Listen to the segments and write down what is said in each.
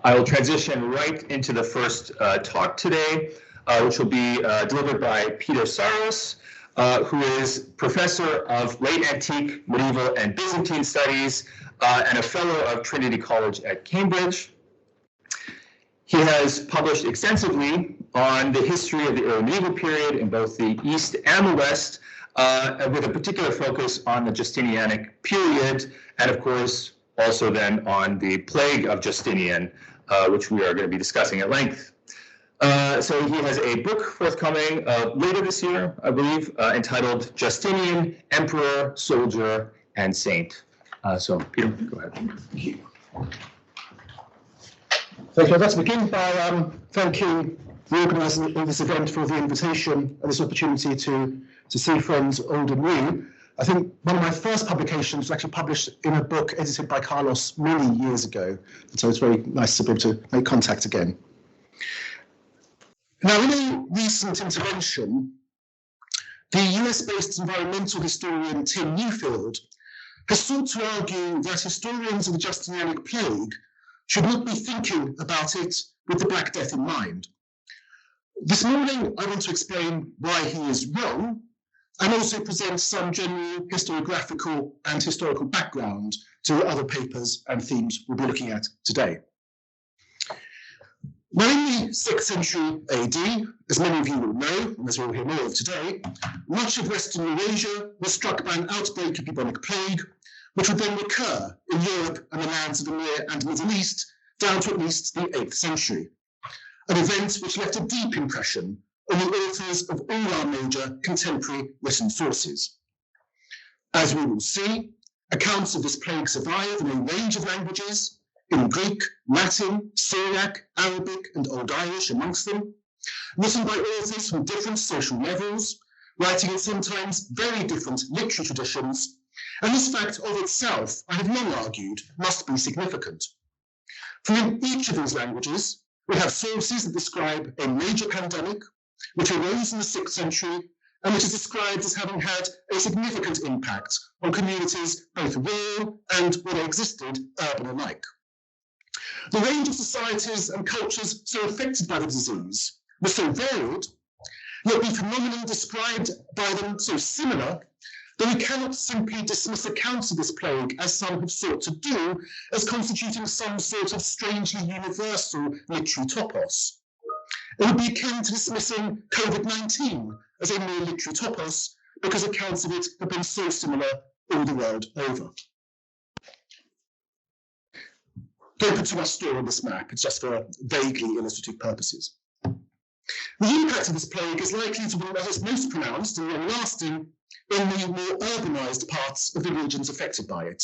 I will transition right into the first talk today, which will be delivered by Peter Sarris, who is professor of late antique, medieval, and Byzantine studies, and a fellow of Trinity College at Cambridge. He has published extensively on the history of the early medieval period in both the East and the West, with a particular focus on the Justinianic period, and of course, also then on the plague of Justinian, which we are going to be discussing at length. So he has a book forthcoming later this year, I believe, entitled Justinian, Emperor, Soldier, and Saint. So Peter, go ahead. Thank you. Thank you. I'd like to begin by thanking the organisers of this event for the invitation and this opportunity to see friends old and new. I think one of my first publications was actually published in a book edited by Carlos many years ago. And so it's very nice to be able to make contact again. Now, in a recent intervention, the US-based environmental historian Tim Newfield has sought to argue that historians of the Justinianic Plague should not be thinking about it with the Black Death in mind. This morning, I want to explain why he is wrong, and also present some general historiographical and historical background to other papers and themes we'll be looking at today. Now, in the 6th century AD, as many of you will know, and as we'll hear more of today, much of Western Eurasia was struck by an outbreak of bubonic plague, which would then recur in Europe and the lands of the Near and Middle East down to at least the 8th century, an event which left a deep impression on the authors of all our major contemporary written sources. As we will see, accounts of this plague survive in a range of languages, in Greek, Latin, Syriac, Arabic, and Old Irish amongst them, written by authors from different social levels, writing in sometimes very different literary traditions, and this fact of itself, I have long argued, must be significant. For in each of these languages, we have sources that describe a major pandemic, which arose in the 6th century, and which is described as having had a significant impact on communities both rural and, where they existed, urban alike. The range of societies and cultures so affected by the disease was so varied, yet the phenomenon described by them so similar, that we cannot simply dismiss accounts of this plague, as some have sought to do, as constituting some sort of strangely universal literary topos. It would be akin to dismissing COVID-19 as a mere literary topos, because accounts of it have been so similar all the world over. Don't put too much store on this map, it's just for vaguely illustrative purposes. The impact of this plague is likely to be most pronounced and long-lasting in the more urbanized parts of the regions affected by it,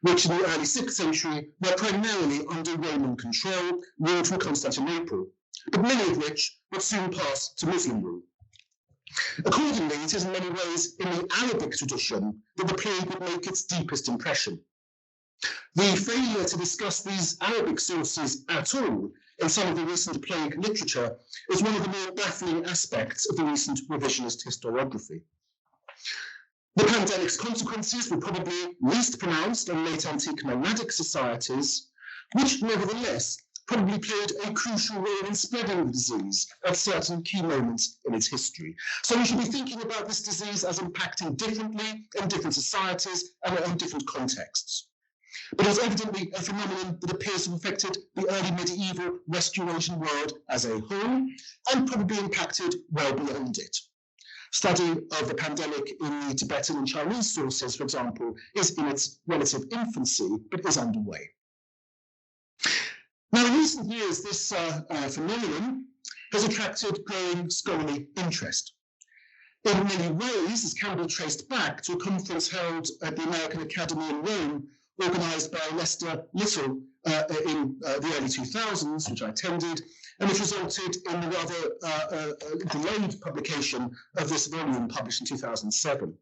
which in the early 6th century were primarily under Roman control, ruled from Constantinople, but many of which would soon pass to Muslim rule. Accordingly, it is in many ways in the Arabic tradition that the plague would make its deepest impression. The failure to discuss these Arabic sources at all in some of the recent plague literature is one of the more baffling aspects of the recent revisionist historiography. The pandemic's consequences were probably least pronounced on late antique nomadic societies, which nevertheless probably played a crucial role in spreading the disease at certain key moments in its history. So we should be thinking about this disease as impacting differently in different societies and in different contexts. But it was evidently a phenomenon that appears to have affected the early medieval West Eurasian world as a whole, and probably impacted well beyond it. Study of the pandemic in the Tibetan and Chinese sources, for example, is in its relative infancy, but is underway. Now, in recent years, this phenomenon has attracted growing scholarly interest. In many ways, this can be traced back to a conference held at the American Academy in Rome, organised by Lester Little in the early 2000s, which I attended, and which resulted in the rather delayed publication of this volume published in 2007.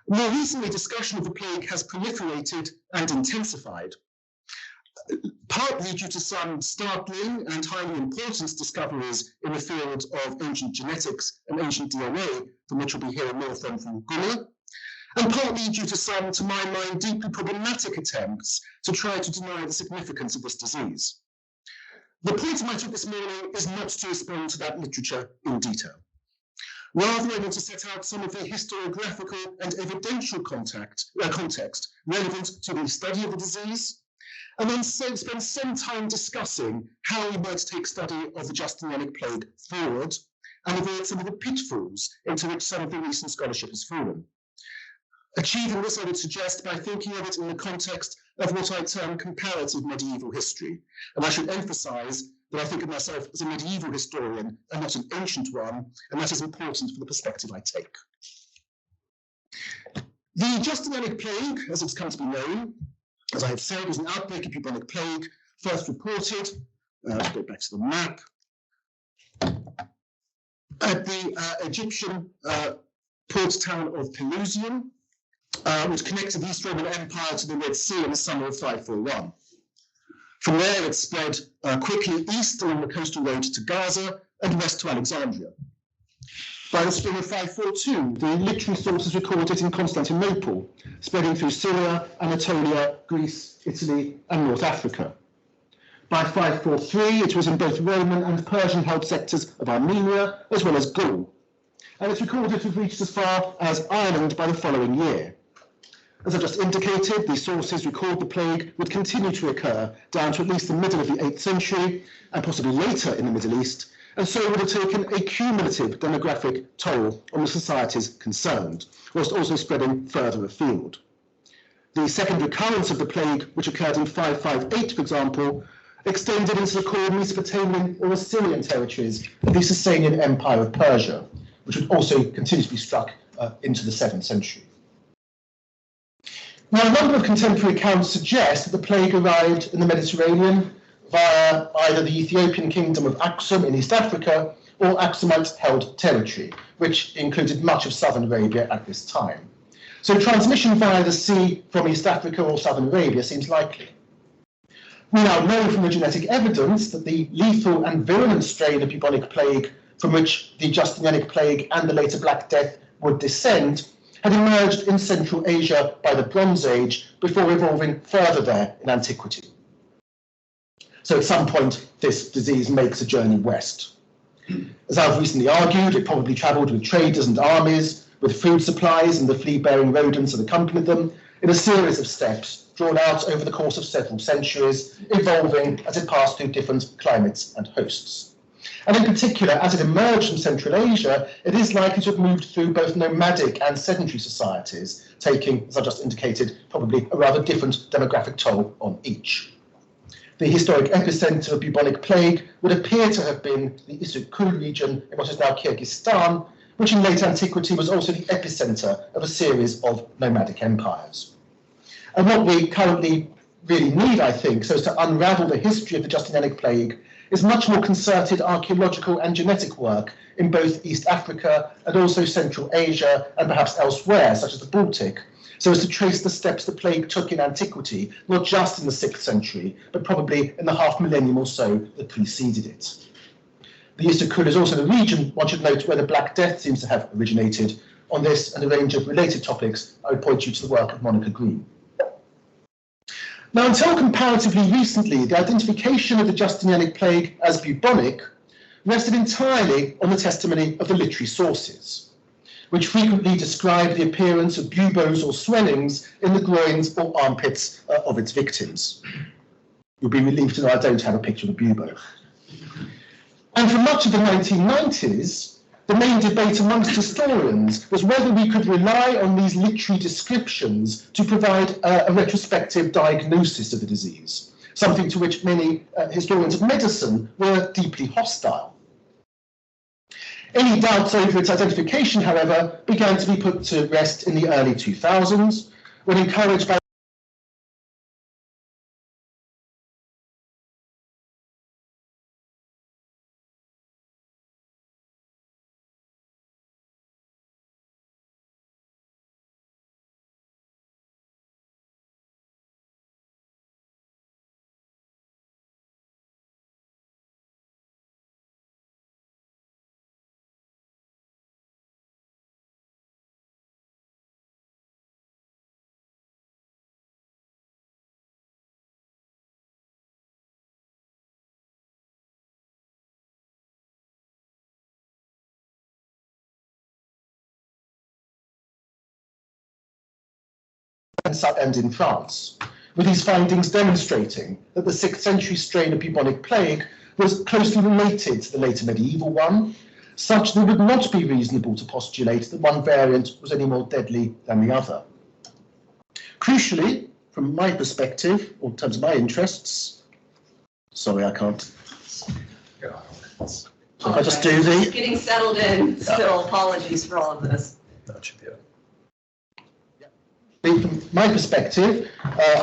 More recently, discussion of the plague has proliferated and intensified, partly due to some startling and highly important discoveries in the field of ancient genetics and ancient DNA, from which we'll be hearing more from Gunnar, and partly due to some, to my mind, deeply problematic attempts to try to deny the significance of this disease. The point of my talk this morning is not to respond to that literature in detail. Rather, I want to set out some of the historiographical and evidential context relevant to the study of the disease, and then spend some time discussing how we might take study of the Justinianic Plague forward and avoid some of the pitfalls into which some of the recent scholarship has fallen. Achieving this, I would suggest, by thinking of it in the context of what I term comparative medieval history. And I should emphasize that I think of myself as a medieval historian and not an ancient one, and that is important for the perspective I take. The Justinianic Plague, as it's come to be known, as I have said, was an outbreak of bubonic plague, first reported, go back to the map, at the Egyptian port town of Pelusium, which connected the East Roman Empire to the Red Sea in the summer of 541. From there, it spread quickly east along the coastal road to Gaza and west to Alexandria. By the spring of 542, the literary sources record it in Constantinople, spreading through Syria, Anatolia, Greece, Italy, and North Africa. By 543, it was in both Roman and Persian-held sectors of Armenia, as well as Gaul. And it's recorded to have reached as far as Ireland by the following year. As I just indicated, the sources record the plague would continue to occur down to at least the middle of the 8th century, and possibly later in the Middle East, and so would have taken a cumulative demographic toll on the societies concerned, whilst also spreading further afield. The second recurrence of the plague, which occurred in 558, for example, extended into the core Mesopotamian or Assyrian territories of the Sasanian Empire of Persia, which would also continue to be struck into the 7th century. Now, a number of contemporary accounts suggest that the plague arrived in the Mediterranean via either the Ethiopian kingdom of Aksum in East Africa or Aksumite-held territory, which included much of southern Arabia at this time. So transmission via the sea from East Africa or southern Arabia seems likely. We now know from the genetic evidence that the lethal and virulent strain of bubonic plague from which the Justinianic Plague and the later Black Death would descend had emerged in Central Asia by the Bronze Age before evolving further there in Antiquity. So at some point, this disease makes a journey west. As I've recently argued, it probably travelled with traders and armies, with food supplies and the flea-bearing rodents that accompanied them, in a series of steps drawn out over the course of several centuries, evolving as it passed through different climates and hosts. And in particular, as it emerged from Central Asia, it is likely to have moved through both nomadic and sedentary societies, taking, as I just indicated, probably a rather different demographic toll on each. The historic epicenter of bubonic plague would appear to have been the Issyk-Kul region in what is now Kyrgyzstan, which in late antiquity was also the epicenter of a series of nomadic empires. And what we currently really need, I think, so as to unravel the history of the Justinianic Plague, is much more concerted archaeological and genetic work in both East Africa and also Central Asia and perhaps elsewhere, such as the Baltic, so as to trace the steps the plague took in antiquity, not just in the 6th century, but probably in the half millennium or so that preceded it. The Issyk-Kul is also the region, one should note, where the Black Death seems to have originated. On this and a range of related topics, I would point you to the work of Monica Green. Now, until comparatively recently, the identification of the Justinianic Plague as bubonic rested entirely on the testimony of the literary sources, which frequently describe the appearance of buboes or swellings in the groins or armpits of its victims. You'll be relieved to know I don't have a picture of a bubo. And for much of the 1990s, the main debate amongst historians was whether we could rely on these literary descriptions to provide a retrospective diagnosis of the disease, something to which many historians of medicine were deeply hostile. Any doubts over its identification, however, began to be put to rest in the early 2000s, when encouraged by and in France, with these findings demonstrating that the 6th century strain of bubonic plague was closely related to the later medieval one, such that it would not be reasonable to postulate that one variant was any more deadly than the other. Crucially, from my perspective, or in terms of my interests, sorry, I can't. So if I just do the... Getting settled in, still apologies for all of this. That should be it. From my perspective,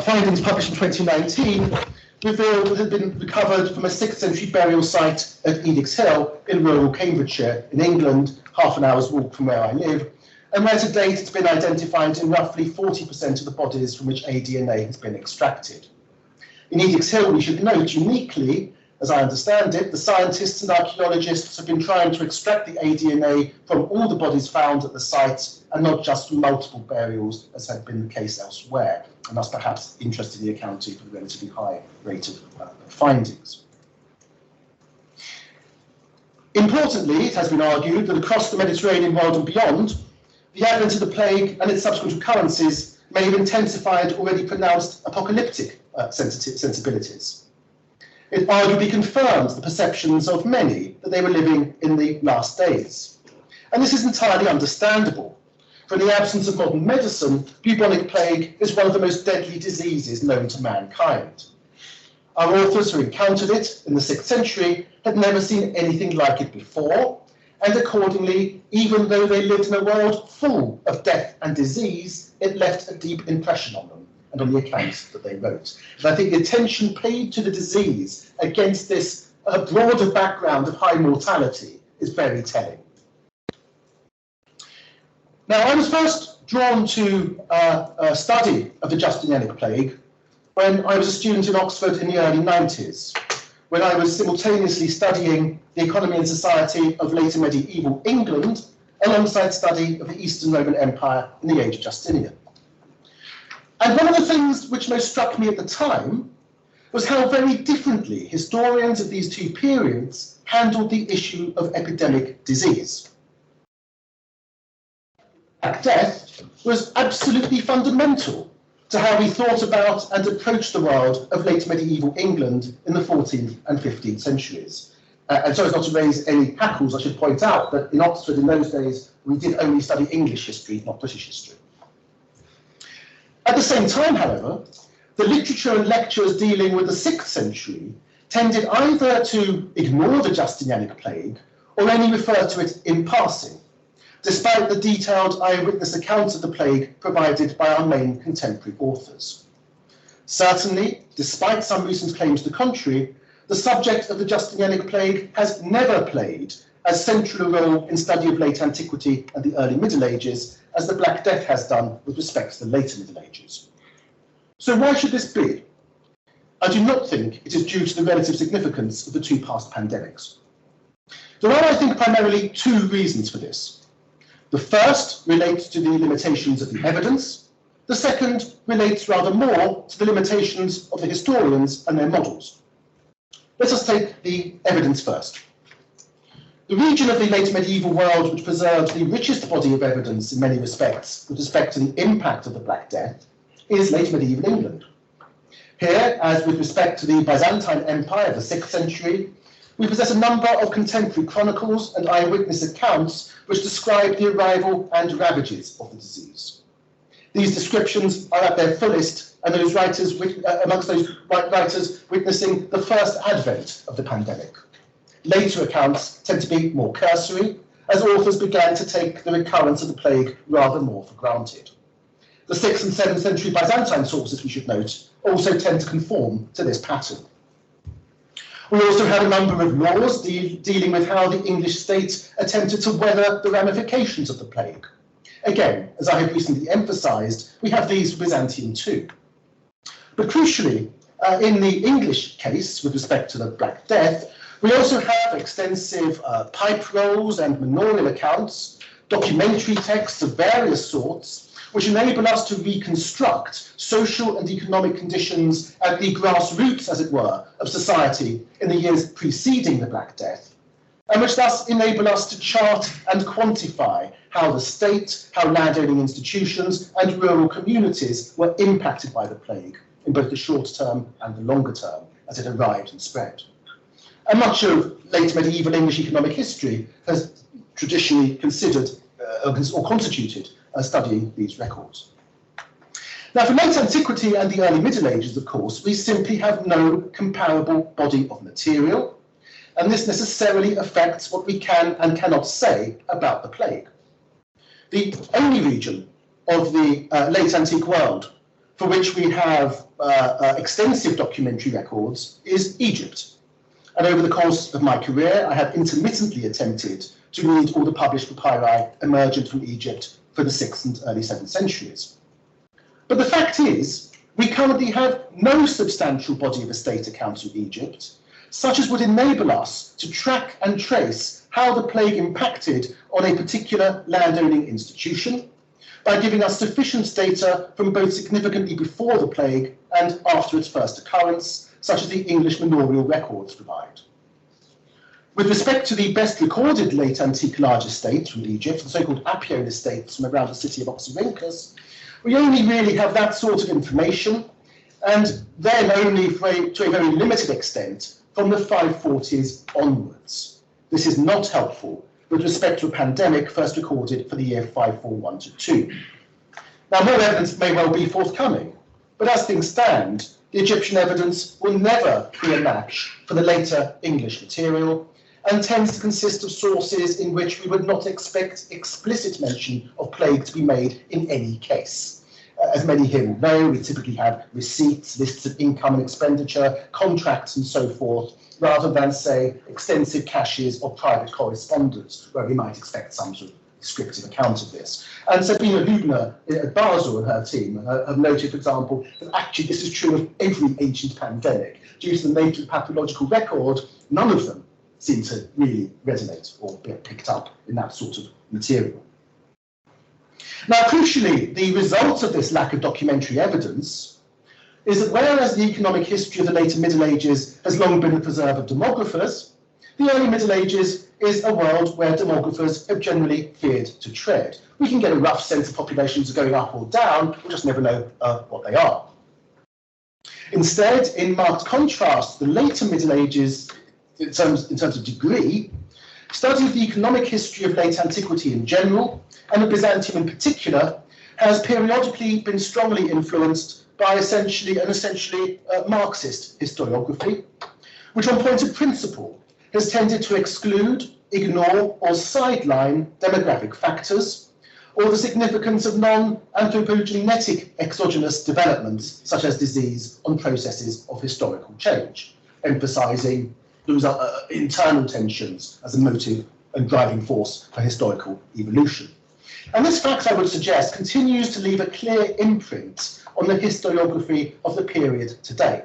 findings published in 2019 revealed that had been recovered from a 6th century burial site at Edic's Hill in rural Cambridgeshire in England, half an hour's walk from where I live, and where to date it's been identified in roughly 40% of the bodies from which aDNA has been extracted. In Edic's Hill, we should note uniquely, as I understand it, the scientists and archaeologists have been trying to extract the aDNA from all the bodies found at the site and not just from multiple burials, as had been the case elsewhere, and thus perhaps interestingly accounting for the relatively high rate of findings. Importantly, it has been argued that across the Mediterranean world and beyond, the advent of the plague and its subsequent occurrences may have intensified already pronounced apocalyptic sensibilities. It arguably confirms the perceptions of many that they were living in the last days. And this is entirely understandable. For in the absence of modern medicine, bubonic plague is one of the most deadly diseases known to mankind. Our authors who encountered it in the 6th century had never seen anything like it before, and accordingly, even though they lived in a world full of death and disease, it left a deep impression on them and on the accounts that they wrote. And I think the attention paid to the disease against this broader background of high mortality is very telling. Now, I was first drawn to a study of the Justinianic Plague when I was a student in Oxford in the early 90s, when I was simultaneously studying the economy and society of later medieval England alongside study of the Eastern Roman Empire in the age of Justinian. And one of the things which most struck me at the time was how very differently historians of these two periods handled the issue of epidemic disease. Black Death was absolutely fundamental to how we thought about and approached the world of late medieval England in the 14th and 15th centuries. And so as not to raise any hackles, I should point out that in Oxford in those days, we did only study English history, not British history. At the same time, however, the literature and lectures dealing with the 6th century tended either to ignore the Justinianic Plague or only refer to it in passing, despite the detailed eyewitness accounts of the plague provided by our main contemporary authors. Certainly, despite some recent claims to the contrary, the subject of the Justinianic Plague has never played as central a role in study of late antiquity and the early Middle Ages as the Black Death has done with respect to the later Middle Ages. So why should this be? I do not think it is due to the relative significance of the two past pandemics. There are, I think, primarily two reasons for this. The first relates to the limitations of the evidence. The second relates rather more to the limitations of the historians and their models. Let us take the evidence first. The region of the late medieval world which preserves the richest body of evidence in many respects with respect to the impact of the Black Death is late medieval England. Here, as with respect to the Byzantine Empire of the 6th century, we possess a number of contemporary chronicles and eyewitness accounts which describe the arrival and ravages of the disease. These descriptions are at their fullest, and those writers, amongst those writers witnessing the first advent of the pandemic. Later accounts tend to be more cursory, as authors began to take the recurrence of the plague rather more for granted. The 6th and 7th century Byzantine sources, we should note, also tend to conform to this pattern. We also have a number of laws dealing with how the English state attempted to weather the ramifications of the plague. Again, as I have recently emphasised, we have these Byzantine too. But crucially, in the English case, with respect to the Black Death, we also have extensive pipe rolls and manorial accounts, documentary texts of various sorts, which enable us to reconstruct social and economic conditions at the grassroots, as it were, of society in the years preceding the Black Death, and which thus enable us to chart and quantify how the state, how landowning institutions and rural communities were impacted by the plague in both the short term and the longer term as it arrived and spread. And much of late medieval English economic history has traditionally considered or constituted studying these records. Now, for late antiquity and the early Middle Ages, of course, we simply have no comparable body of material, and this necessarily affects what we can and cannot say about the plague. The only region of the late antique world for which we have extensive documentary records is Egypt. And over the course of my career, I have intermittently attempted to read all the published papyri emergent from Egypt for the 6th and early 7th centuries. But the fact is, we currently have no substantial body of estate accounts of Egypt, such as would enable us to track and trace how the plague impacted on a particular landowning institution, by giving us sufficient data from both significantly before the plague and after its first occurrence, such as the English manorial records provide. With respect to the best recorded late antique large estates from Egypt, the so-called Appian estates from around the city of Oxyrhynchus, we only really have that sort of information, and then only to a very limited extent from the 540s onwards. This is not helpful with respect to a pandemic first recorded for the year 541 to 2. Now, more evidence may well be forthcoming, but as things stand, the Egyptian evidence will never be a match for the later English material, and tends to consist of sources in which we would not expect explicit mention of plague to be made in any case. As many here will know, we typically have receipts, lists of income and expenditure, contracts and so forth, rather than, say, extensive caches or private correspondence, where we might expect some sort of descriptive account of this. And Sabina Hübner at Basel and her team have noted, for example, that actually this is true of every ancient pandemic. Due to the nature of pathological record, none of them seem to really resonate or be picked up in that sort of material. Now, crucially, the result of this lack of documentary evidence is that whereas the economic history of the later Middle Ages has long been the preserve of demographers, the early Middle Ages is a world where demographers have generally feared to tread. We can get a rough sense of populations going up or down, we'll just never know what they are. Instead, in marked contrast to the later Middle Ages, in terms of degree, study of the economic history of late antiquity in general, and of Byzantium in particular, has periodically been strongly influenced by essentially Marxist historiography, which on point of principle has tended to exclude, ignore or sideline demographic factors, or the significance of non-anthropogenetic exogenous developments, such as disease, on processes of historical change, emphasizing those internal tensions as a motive and driving force for historical evolution. And this fact, I would suggest, continues to leave a clear imprint on the historiography of the period today.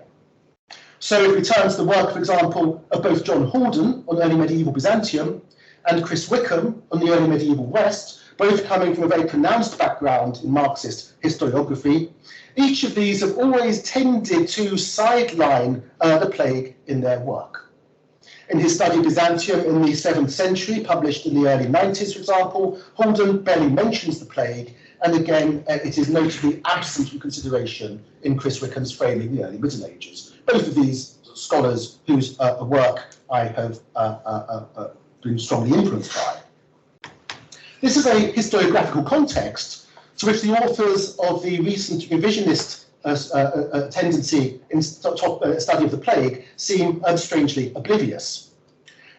So if we turn to the work, for example, of both John Haldon on early medieval Byzantium and Chris Wickham on the early medieval West, both coming from a very pronounced background in Marxist historiography, each of these have always tended to sideline the plague in their work. In his study of Byzantium in the 7th century, published in the early 90s, for example, Haldon barely mentions the plague, and again, it is notably absent from consideration in Chris Wickham's framing the early Middle Ages. Both of these scholars whose work I have been strongly influenced by. This is a historiographical context to which the authors of the recent revisionist tendency in study of the plague seem strangely oblivious.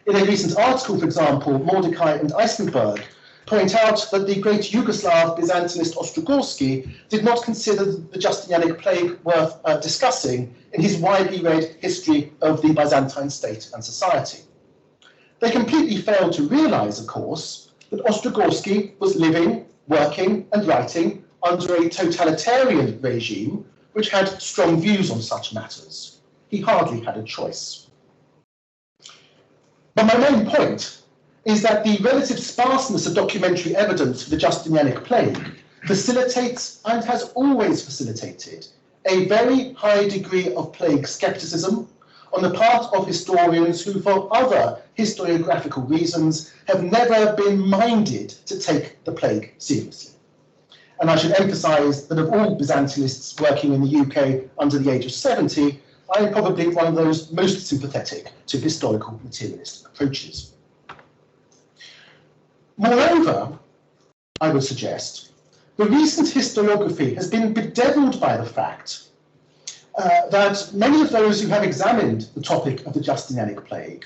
In a recent article, for example, Mordecai and Eisenberg point out that the great Yugoslav Byzantinist Ostrogorski did not consider the Justinianic Plague worth discussing in his widely read history of the Byzantine state and society. They completely failed to realize, of course, that Ostrogorski was living, working and writing under a totalitarian regime which had strong views on such matters. He hardly had a choice. But my main point is that the relative sparseness of documentary evidence for the Justinianic Plague facilitates and has always facilitated a very high degree of plague skepticism, on the part of historians who, for other historiographical reasons, have never been minded to take the plague seriously. And I should emphasise that of all Byzantinists working in the UK under the age of 70, I am probably one of those most sympathetic to historical materialist approaches. Moreover, I would suggest, the recent historiography has been bedevilled by the fact that many of those who have examined the topic of the Justinianic Plague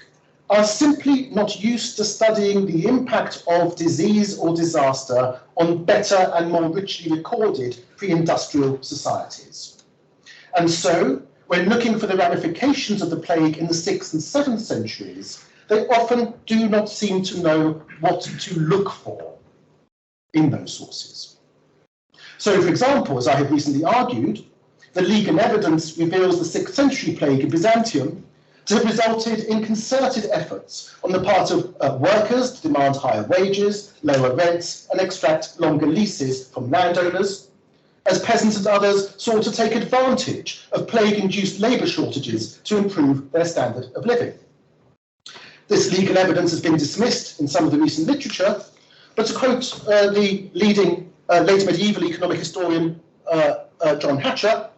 are simply not used to studying the impact of disease or disaster on better and more richly recorded pre-industrial societies. And so, when looking for the ramifications of the plague in the 6th and 7th centuries, they often do not seem to know what to look for in those sources. So, for example, as I have recently argued, the legal evidence reveals the 6th century plague in Byzantium to have resulted in concerted efforts on the part of workers to demand higher wages, lower rents, and extract longer leases from landowners, as peasants and others sought to take advantage of plague-induced labour shortages to improve their standard of living. This legal evidence has been dismissed in some of the recent literature, but to quote the leading late medieval economic historian John Hatcher,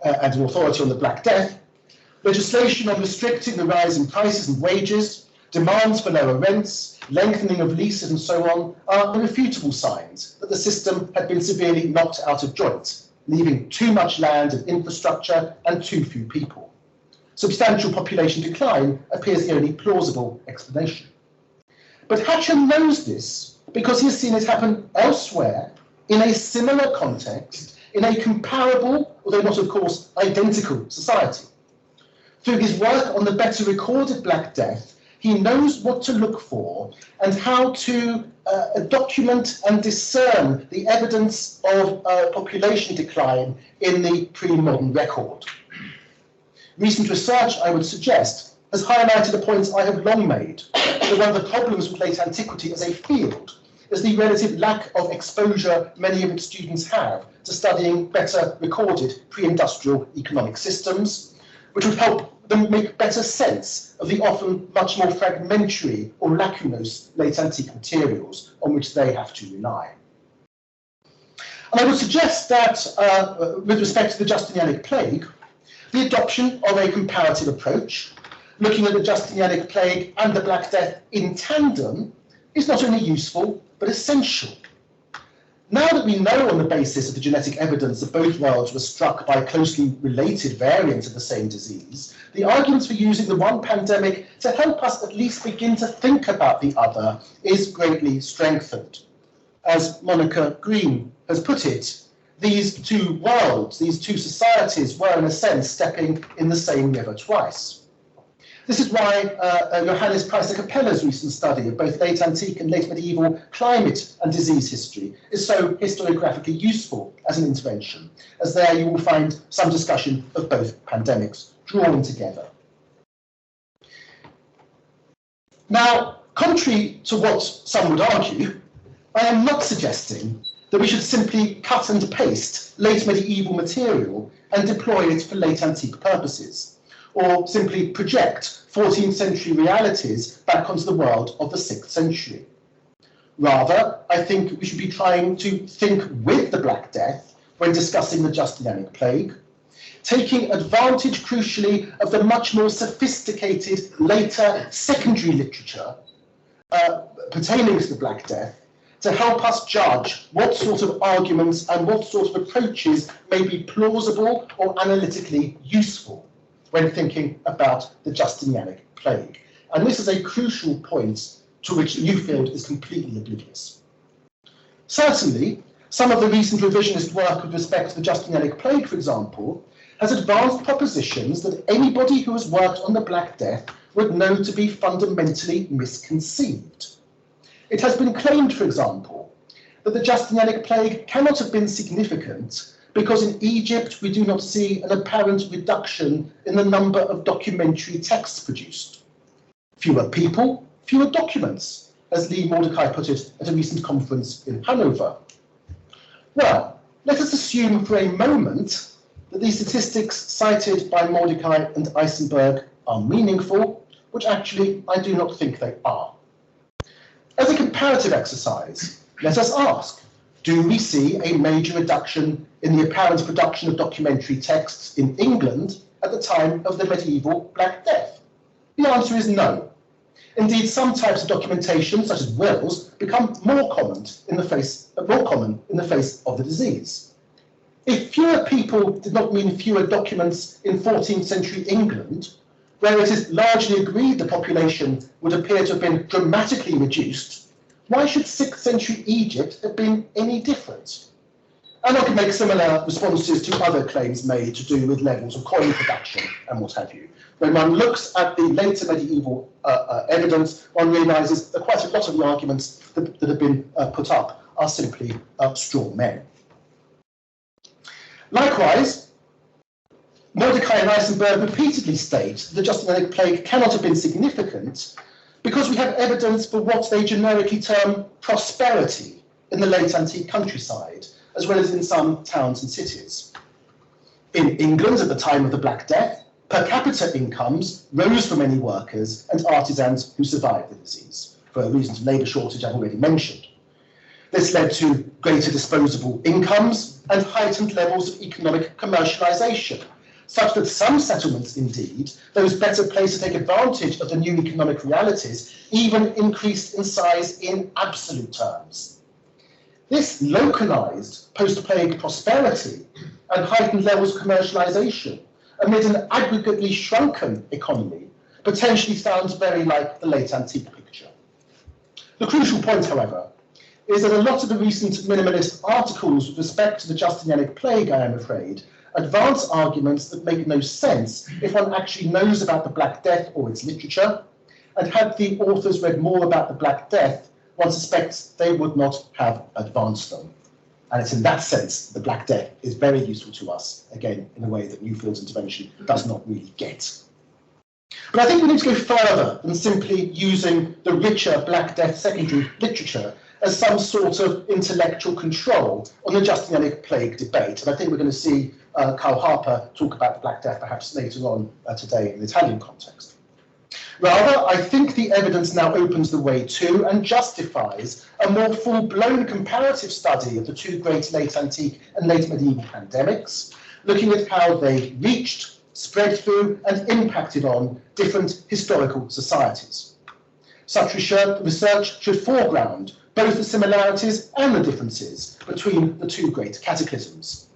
and an authority on the Black Death, legislation on restricting the rise in prices and wages, demands for lower rents, lengthening of leases and so on are irrefutable signs that the system had been severely knocked out of joint, leaving too much land and infrastructure and too few people. Substantial population decline appears the only plausible explanation. But Hatcher knows this because he has seen it happen elsewhere in a similar context, in a comparable, although not of course identical, society. Through his work on the better recorded Black Death, he knows what to look for and how to document and discern the evidence of population decline in the pre-modern record. Recent research, I would suggest, has highlighted a point I have long made, that one of the problems with late antiquity as a field is the relative lack of exposure many of its students have to studying better recorded pre-industrial economic systems, which would help them make better sense of the often much more fragmentary or lacunose late antique materials on which they have to rely. And I would suggest that, with respect to the Justinianic Plague, the adoption of a comparative approach, looking at the Justinianic Plague and the Black Death in tandem, is not only useful, but essential. Now that we know on the basis of the genetic evidence that both worlds were struck by closely related variants of the same disease, the arguments for using the one pandemic to help us at least begin to think about the other is greatly strengthened. As Monica Green has put it, these two worlds, these two societies were in a sense stepping in the same river twice. This is why Johannes Preiser-Capella's recent study of both late antique and late medieval climate and disease history is so historiographically useful as an intervention, as there you will find some discussion of both pandemics drawn together. Now, contrary to what some would argue, I am not suggesting that we should simply cut and paste late medieval material and deploy it for late antique purposes, or simply project 14th century realities back onto the world of the 6th century. Rather, I think we should be trying to think with the Black Death when discussing the Justinianic Plague, taking advantage, crucially, of the much more sophisticated later secondary literature pertaining to the Black Death to help us judge what sort of arguments and what sort of approaches may be plausible or analytically useful when thinking about the Justinianic Plague. And this is a crucial point to which Newfield is completely oblivious. Certainly, some of the recent revisionist work with respect to the Justinianic Plague, for example, has advanced propositions that anybody who has worked on the Black Death would know to be fundamentally misconceived. It has been claimed, for example, that the Justinianic Plague cannot have been significant because in Egypt we do not see an apparent reduction in the number of documentary texts produced. Fewer people, fewer documents, as Lee Mordecai put it at a recent conference in Hanover. Well, let us assume for a moment that these statistics cited by Mordecai and Eisenberg are meaningful, which actually I do not think they are. As a comparative exercise, let us ask, do we see a major reduction in the apparent production of documentary texts in England at the time of the medieval Black Death? The answer is no. Indeed, some types of documentation, such as wills, become more common in the face of the disease. If fewer people did not mean fewer documents in 14th century England, where it is largely agreed the population would appear to have been dramatically reduced, why should 6th century Egypt have been any different? And I could make similar responses to other claims made to do with levels of coin production and what have you. When one looks at the later medieval evidence, one realises that quite a lot of the arguments that have been put up are simply straw men. Likewise, Mordecai and Eisenberg repeatedly state that the Justinianic Plague cannot have been significant because we have evidence for what they generically term prosperity in the late antique countryside, as well as in some towns and cities. In England at the time of the Black Death, per capita incomes rose for many workers and artisans who survived the disease, for reasons of labour shortage I've already mentioned. This led to greater disposable incomes and heightened levels of economic commercialisation, such that some settlements, indeed, those better placed to take advantage of the new economic realities, even increased in size in absolute terms. This localised post-plague prosperity and heightened levels of commercialisation amid an aggregately shrunken economy potentially sounds very like the late antique picture. The crucial point, however, is that a lot of the recent minimalist articles with respect to the Justinianic Plague, I am afraid, advance arguments that make no sense if one actually knows about the Black Death or its literature, and had the authors read more about the Black Death, one suspects they would not have advanced them. And it's in that sense the Black Death is very useful to us, again, in a way that Newfield's intervention does not really get. But I think we need to go further than simply using the richer Black Death secondary literature as some sort of intellectual control on the Justinianic Plague debate. And I think we're going to see Karl Harper talk about the Black Death perhaps later on today in the Italian context. Rather, I think the evidence now opens the way to and justifies a more full-blown comparative study of the two great late antique and late medieval pandemics, looking at how they reached, spread through, and impacted on different historical societies. Such research should foreground both the similarities and the differences between the two great cataclysms.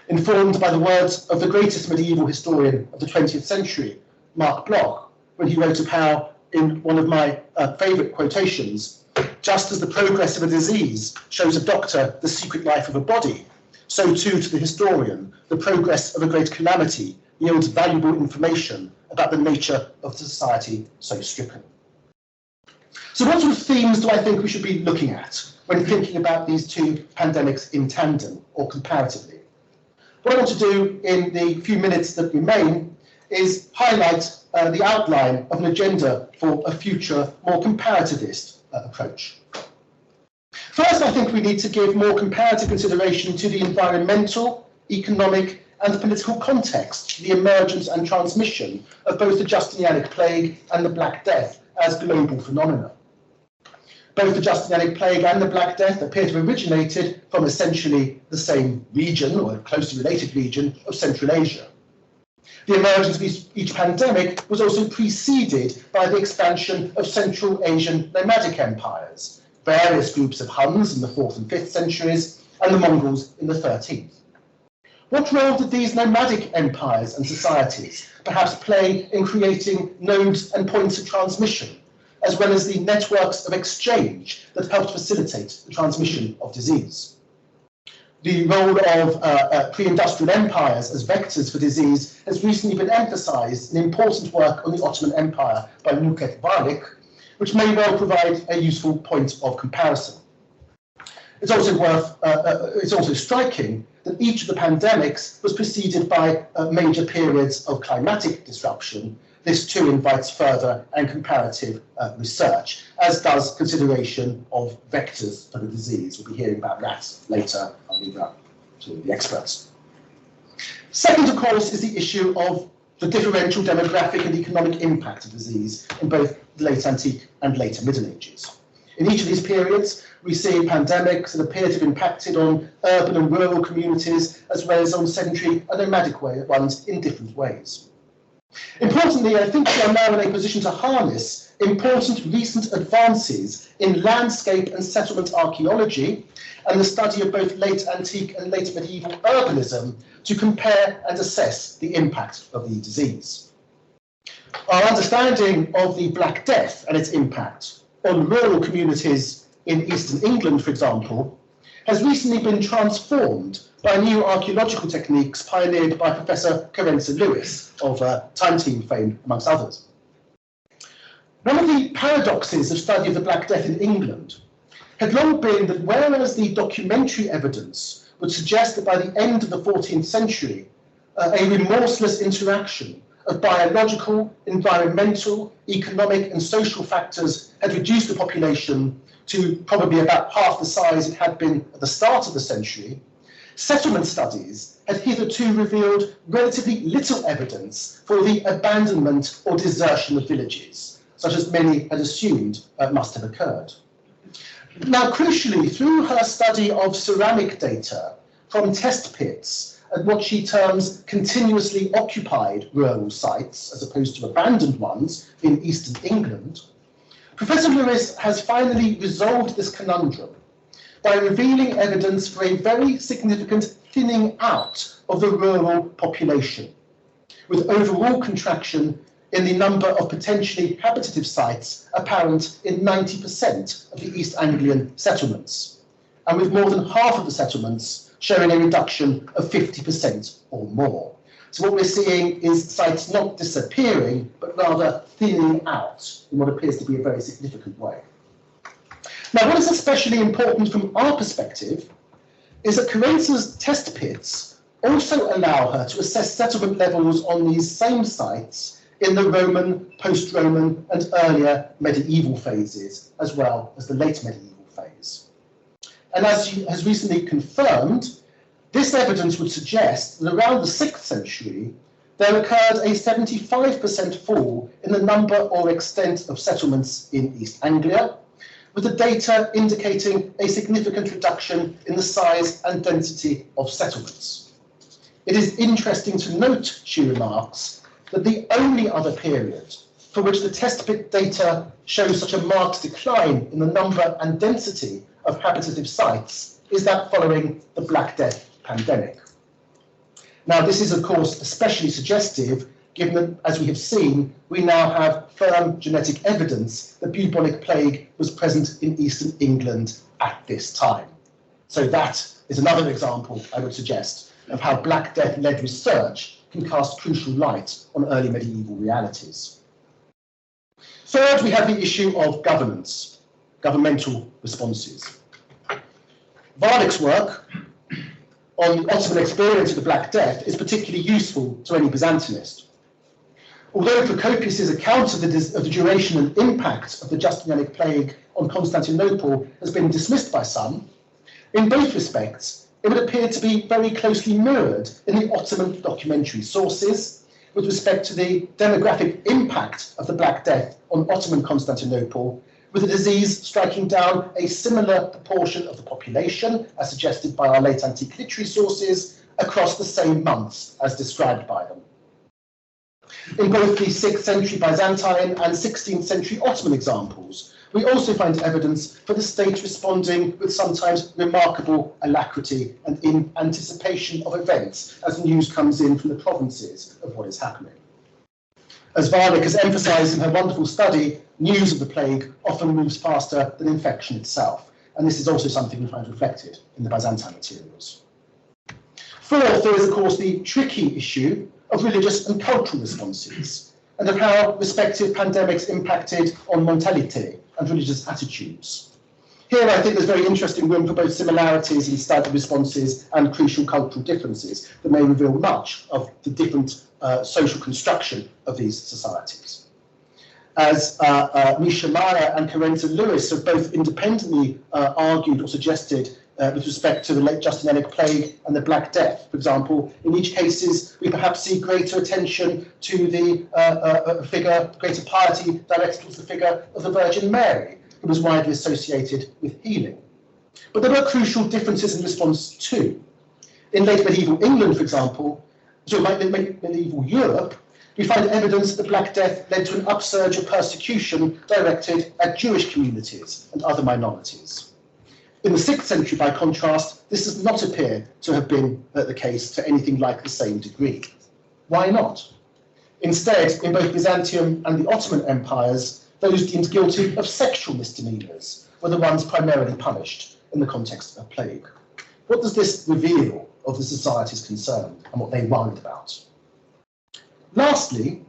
Informed by the words of the greatest medieval historian of the 20th century, Mark Bloch, when he wrote of how, in one of my favourite quotations, just as the progress of a disease shows a doctor the secret life of a body, so too to the historian, the progress of a great calamity yields valuable information about the nature of the society so stricken. So what sort of themes do I think we should be looking at when thinking about these two pandemics in tandem or comparatively? What I want to do in the few minutes that remain is highlight the outline of an agenda for a future, more comparativist approach. First, I think we need to give more comparative consideration to the environmental, economic, and political context, the emergence and transmission of both the Justinianic Plague and the Black Death as global phenomena. Both the Justinianic Plague and the Black Death appear to have originated from essentially the same region, or a closely related region, of Central Asia. The emergence of each pandemic was also preceded by the expansion of Central Asian nomadic empires, various groups of Huns in the 4th and 5th centuries, and the Mongols in the 13th. What role did these nomadic empires and societies perhaps play in creating nodes and points of transmission, as well as the networks of exchange that helped facilitate the transmission of disease? The role of pre-industrial empires as vectors for disease has recently been emphasised in important work on the Ottoman Empire by Nuket Varlik, which may well provide a useful point of comparison. It's also striking that each of the pandemics was preceded by major periods of climatic disruption. This too invites further and comparative research, as does consideration of vectors for the disease. We'll be hearing about that later. I'll leave that to the experts. Second, of course, is the issue of the differential demographic and economic impact of disease in both the late antique and later Middle Ages. In each of these periods, we see pandemics that appear to have impacted on urban and rural communities, as well as on sedentary and nomadic ones in different ways. Importantly, I think we are now in a position to harness important recent advances in landscape and settlement archaeology and the study of both late antique and late medieval urbanism to compare and assess the impact of the disease. Our understanding of the Black Death and its impact on rural communities in eastern England, for example, has recently been transformed by new archaeological techniques pioneered by Professor Carenza Lewis of Time Team fame, amongst others. One of the paradoxes of study of the Black Death in England had long been that whereas the documentary evidence would suggest that by the end of the 14th century, a remorseless interaction of biological, environmental, economic and social factors had reduced the population to probably about half the size it had been at the start of the century, settlement studies had hitherto revealed relatively little evidence for the abandonment or desertion of villages, such as many had assumed must have occurred. Now, crucially, through her study of ceramic data from test pits at what she terms continuously occupied rural sites, as opposed to abandoned ones in eastern England, Professor Lewis has finally resolved this conundrum by revealing evidence for a very significant thinning out of the rural population, with overall contraction in the number of potentially habitative sites apparent in 90% of the East Anglian settlements, and with more than half of the settlements showing a reduction of 50% or more. So what we're seeing is sites not disappearing, but rather thinning out in what appears to be a very significant way. Now, what is especially important from our perspective is that Carenza's test pits also allow her to assess settlement levels on these same sites in the Roman, post-Roman and earlier medieval phases, as well as the late medieval phase. And as she has recently confirmed, this evidence would suggest that around the 6th century, there occurred a 75% fall in the number or extent of settlements in East Anglia, with the data indicating a significant reduction in the size and density of settlements. It is interesting to note, she remarks, that the only other period for which the test pit data shows such a marked decline in the number and density of habitative sites is that following the Black Death pandemic. Now, this is, of course, especially suggestive, given that, as we have seen, we now have firm genetic evidence that bubonic plague was present in eastern England at this time. So that is another example, I would suggest, of how Black Death-led research can cast crucial light on early medieval realities. Third, we have the issue of governance, governmental responses. Warlick's work on the Ottoman experience of the Black Death is particularly useful to any Byzantinist. Although Procopius's account of the duration and impact of the Justinianic Plague on Constantinople has been dismissed by some, in both respects, it would appear to be very closely mirrored in the Ottoman documentary sources with respect to the demographic impact of the Black Death on Ottoman Constantinople, with the disease striking down a similar proportion of the population, as suggested by our late antique literary sources, across the same months as described by them. In both the 6th century Byzantine and 16th century Ottoman examples, we also find evidence for the state responding with sometimes remarkable alacrity and in anticipation of events as news comes in from the provinces of what is happening. As Warlick has emphasised in her wonderful study, news of the plague often moves faster than infection itself, and this is also something we find reflected in the Byzantine materials. Fourth, there is of course the tricky issue of religious and cultural responses, and of how respective pandemics impacted on mentalite and religious attitudes. Here I think there's very interesting room for both similarities in study responses and crucial cultural differences that may reveal much of the different social construction of these societies. As Misha Maya and Carenza Lewis have both independently argued or suggested with respect to the late Justinianic Plague and the Black Death. For example, in each cases, we perhaps see greater attention to the figure, greater piety directed towards the figure of the Virgin Mary, who was widely associated with healing. But there were crucial differences in response too. In late medieval England, for example, medieval Europe, we find evidence that the Black Death led to an upsurge of persecution directed at Jewish communities and other minorities. In the 6th century, by contrast, this does not appear to have been the case to anything like the same degree. Why not? Instead, in both Byzantium and the Ottoman empires, those deemed guilty of sexual misdemeanours were the ones primarily punished in the context of plague. What does this reveal of the societies concerned and what they worried about? Lastly,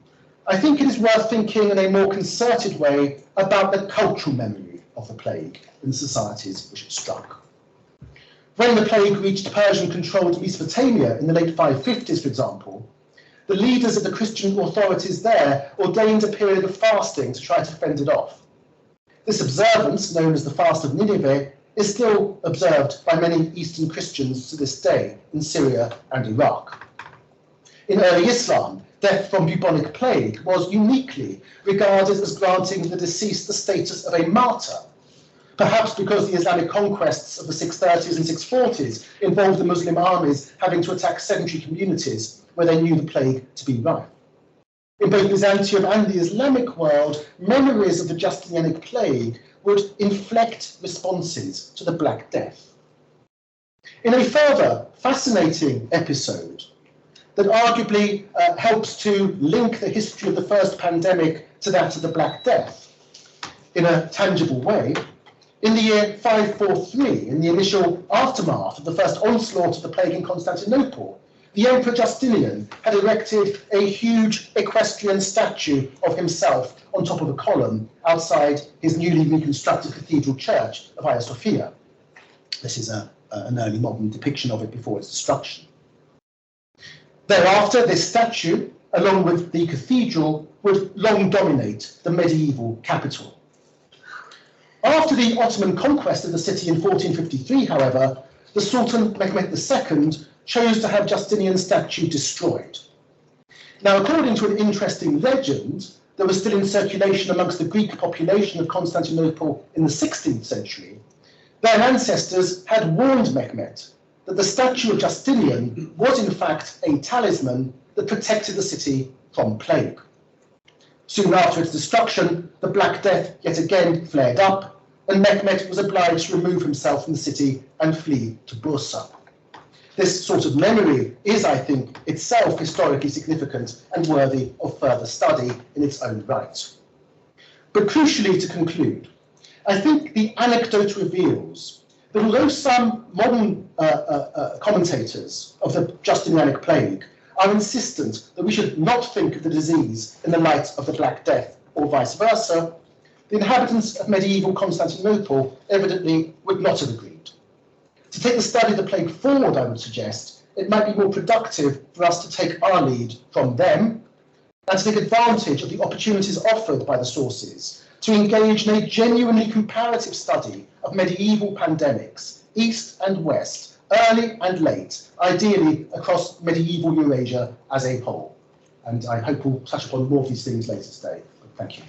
I think it is worth thinking in a more concerted way about the cultural memory of the plague in the societies which it struck. When the plague reached Persian-controlled Mesopotamia in the late 550s, for example, the leaders of the Christian authorities there ordained a period of fasting to try to fend it off. This observance, known as the Fast of Nineveh, is still observed by many Eastern Christians to this day in Syria and Iraq. In early Islam, death from bubonic plague was uniquely regarded as granting the deceased the status of a martyr, perhaps because the Islamic conquests of the 630s and 640s involved the Muslim armies having to attack sedentary communities where they knew the plague to be rife. In both Byzantium and the Islamic world, memories of the Justinianic Plague would inflect responses to the Black Death. In a further fascinating episode that arguably helps to link the history of the first pandemic to that of the Black Death in a tangible way, in the year 543, in the initial aftermath of the first onslaught of the plague in Constantinople, the Emperor Justinian had erected a huge equestrian statue of himself on top of a column outside his newly reconstructed cathedral church of Hagia Sophia. This is an early modern depiction of it before its destruction. Thereafter, this statue, along with the cathedral, would long dominate the medieval capital. After the Ottoman conquest of the city in 1453, however, the Sultan Mehmed II chose to have Justinian's statue destroyed. Now, according to an interesting legend that was still in circulation amongst the Greek population of Constantinople in the 16th century, their ancestors had warned Mehmed that the statue of Justinian was in fact a talisman that protected the city from plague. Soon after its destruction, the Black Death yet again flared up, and Mehmed was obliged to remove himself from the city and flee to Bursa. This sort of memory is, I think, itself historically significant and worthy of further study in its own right. But crucially, to conclude, I think the anecdote reveals that although some modern commentators of the Justinianic Plague are insistent that we should not think of the disease in the light of the Black Death or vice versa, the inhabitants of medieval Constantinople evidently would not have agreed. To take the study of the plague forward, I would suggest, it might be more productive for us to take our lead from them and to take advantage of the opportunities offered by the sources to engage in a genuinely comparative study of medieval pandemics, East and West, early and late, ideally across medieval Eurasia as a whole. And I hope we'll touch upon more of these things later today. Thank you.